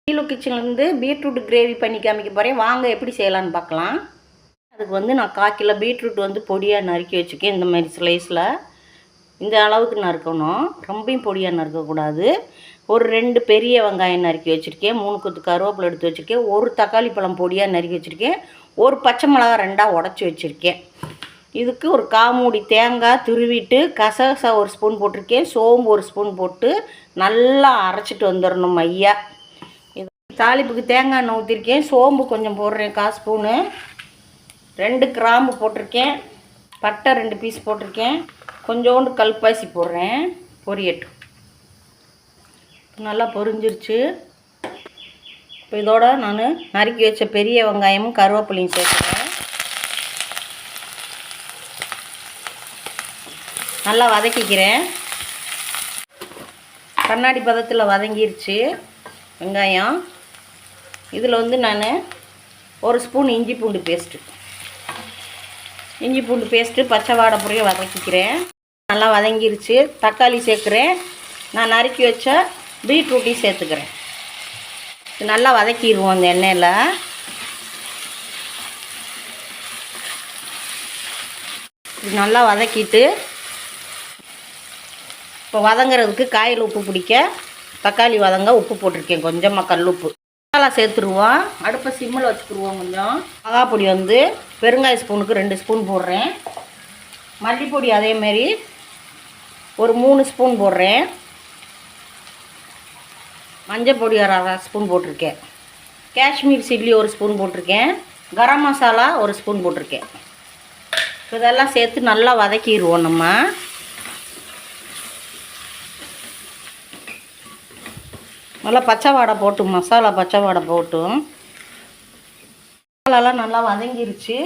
Sheelu கிச்சன்லேருந்து beetroot gravy பண்ணி காமிக்க போகிறேன். வாங்க எப்படி செய்யலான்னு பார்க்கலாம். அதுக்கு வந்து நான் 1/4 கிலோ பீட்ரூட் வந்து பொடியாக நறுக்கி வச்சுருக்கேன். இந்த மாதிரி ஸ்லைஸில் இந்த அளவுக்கு நறுக்கணும், ரொம்பவும் பொடியாக நறுக்கக்கூடாது. ஒரு 2 பெரிய வெங்காயம் நறுக்கி வச்சுருக்கேன். 3 கொத்து கருவேப்பிலை எடுத்து வச்சுருக்கேன். ஒரு தக்காளி பழம் பொடியாக நறுக்கி வச்சுருக்கேன். ஒரு பச்சை மிளகா 2ஆக உடச்சி வச்சுருக்கேன். இதுக்கு ஒரு 1/4 மூடி தேங்காய் துருவிட்டு கசகசா ஒரு ஸ்பூன் போட்டிருக்கேன். சோம்பு ஒரு ஸ்பூன் போட்டு நல்லா அரைச்சிட்டு வந்துடணும் மையா. இது தாளிப்புக்கு தேங்காய் எண்ணெய் ஊற்றிருக்கேன். சோம்பு கொஞ்சம் போடுறேன், 1/4 ஸ்பூனு. 2 கிராம்பு போட்டிருக்கேன். பட்டை 2 பீஸ் போட்டிருக்கேன். கொஞ்சோண்டு கல்பாசி போடுறேன், பொரியட்டும். நல்லா பொரிஞ்சிருச்சு. இப்போ இதோட நான் நறுக்கி வச்ச பெரிய வெங்காயமும் கருவேப்பிலையும் சேர்க்குறேன். நல்லா வதக்கிக்கிறேன். கண்ணாடி பதத்தில் வதங்கிருச்சு வெங்காயம். இதில் வந்து நான் 1 ஸ்பூன் இஞ்சி பூண்டு பேஸ்ட்டு பச்சை வாடை புரிய வதக்கிக்கிறேன். நல்லா வதங்கிருச்சு. தக்காளி சேர்க்குறேன். நான் நறுக்கி வச்ச பீட்ரூட்டையும் சேர்த்துக்கிறேன். இது நல்லா வதக்கிடுவோம் அந்த எண்ணெயில். இது நல்லா வதக்கிட்டு இப்போ வதங்கிறதுக்கு காயில் உப்பு பிடிக்க தக்காளி வதங்க உப்பு போட்டிருக்கேன், கொஞ்சமாக கல் உப்பு. மசாலா சேர்த்துருவோம். அடுப்பை சிம்மில் வச்சுக்கிடுவோம். கொஞ்சம் மிளகாப்பொடி வந்து பெருங்காய ஸ்பூனுக்கு 2 ஸ்பூன் போடுறேன். மல்லிப்பொடி அதேமாரி ஒரு 3 ஸ்பூன் போடுறேன். மஞ்சள் பொடி 1/2 ஸ்பூன் போட்டிருக்கேன். காஷ்மீர் சில்லி 1 ஸ்பூன் போட்டிருக்கேன். கரம் மசாலா 1 ஸ்பூன் போட்டிருக்கேன். இதெல்லாம் சேர்த்து நல்லா வதக்கிடுவோம். நம்ம நல்லா பச்சை வாடை போட்டும், மசாலா பச்சை வாடை போட்டும். மசாலாலாம் நல்லா வதங்கிருச்சு.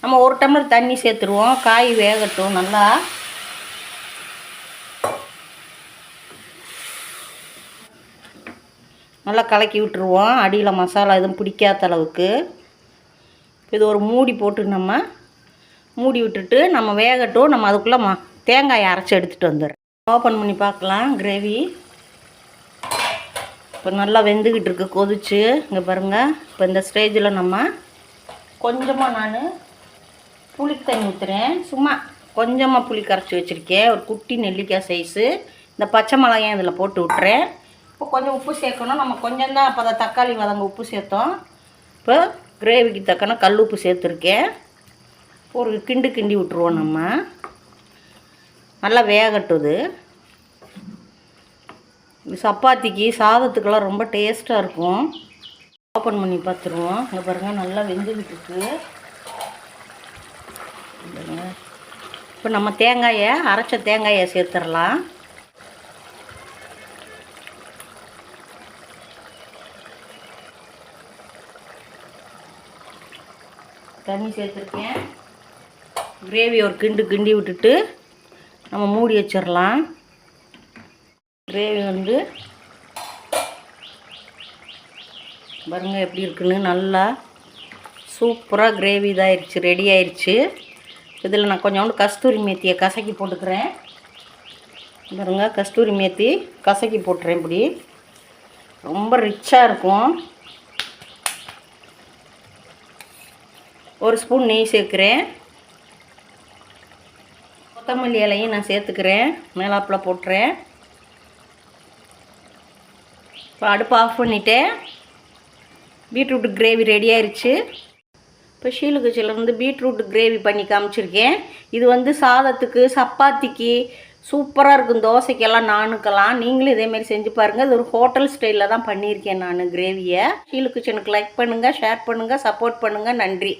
நம்ம 1 டம்ளர் தண்ணி சேர்த்துருவோம். காய் வேகட்டும். நல்லா கலக்கி விட்டுருவோம். அடியில் மசாலா எதுவும் பிடிக்காத அளவுக்கு. இது ஒரு மூடி போட்டு நம்ம மூடி விட்டுட்டு நம்ம வேகட்டும். நம்ம அதுக்குள்ளே தேங்காயை அரைச்சி எடுத்துகிட்டு வந்துடுறேன். ஓப்பன் பண்ணி பார்க்கலாம். கிரேவி இப்போ நல்லா வெந்துக்கிட்டு இருக்குது, கொதிச்சு. இங்கே பாருங்கள். இப்போ இந்த ஸ்டேஜில் நம்ம கொஞ்சமாக நான் புளி தண்ணி ஊற்றுறேன். சும்மா கொஞ்சமாக புளி கரைச்சி வச்சுருக்கேன். ஒரு குட்டி நெல்லிக்காய் சைஸு. இந்த பச்சை மிளகாயும் இதில் போட்டு விட்டுறேன். இப்போ கொஞ்சம் உப்பு சேர்க்கணும். நம்ம கொஞ்சம் தான் அப்போ தான் தக்காளி வதங்க உப்பு சேர்த்தோம். இப்போ கிரேவிக்கு தக்கன கல் உப்பு சேர்த்துருக்கேன். ஒரு கிண்டி விட்டுருவோம். நம்ம நல்லா வேகட்டுது. இது சப்பாத்திக்கு சாதத்துக்கெல்லாம் ரொம்ப டேஸ்ட்டாக இருக்கும். ஓப்பன் பண்ணி பார்த்துருவோம். இங்கே பாருங்கள், நல்லா வெந்துக்கிட்டு இருக்கு. இப்போ நம்ம அரைச்ச தேங்காயை சேர்த்துடலாம். தண்ணி சேர்த்துருக்கேன். கிரேவி ஒரு கிண்டி விட்டுட்டு நம்ம மூடி வச்சிடலாம். கிரேவி வந்து பாருங்கள் எப்படி இருக்குன்னு. நல்லா சூப்பராக கிரேவி இதாகிடுச்சு, ரெடி ஆயிடுச்சு. இதில் நான் கொஞ்சோண்டு கஸ்தூரி மேத்தியை கசக்கி போட்டுக்கிறேன். பாருங்கள், கஸ்தூரி மேத்தி கசக்கி போட்டுறேன். இப்படி ரொம்ப ரிச்சாக இருக்கும். 1 ஸ்பூன் நெய் சேர்க்குறேன். கொத்தமல்லி இலையும் நான் சேர்த்துக்கிறேன். மேலாப்பில் போட்டுறேன். இப்போ அடுப்பு ஆஃப் பண்ணிவிட்டேன். பீட்ரூட் கிரேவி ரெடி ஆயிடுச்சு. இப்போ ஷீலு கிச்சன்லேருந்து பீட்ரூட் கிரேவி பண்ணி காமிச்சிருக்கேன். இது வந்து சாதத்துக்கு, சப்பாத்திக்கு சூப்பராக இருக்கும். தோசைக்கெல்லாம், நானுக்கெல்லாம். நீங்களும் இதேமாரி செஞ்சு பாருங்கள். இது ஒரு ஹோட்டல் ஸ்டைலில் தான் பண்ணியிருக்கேன் நான் கிரேவியை. ஷீலு கிச்சனுக்கு லைக் பண்ணுங்கள், ஷேர் பண்ணுங்கள், சப்போர்ட் பண்ணுங்கள். நன்றி.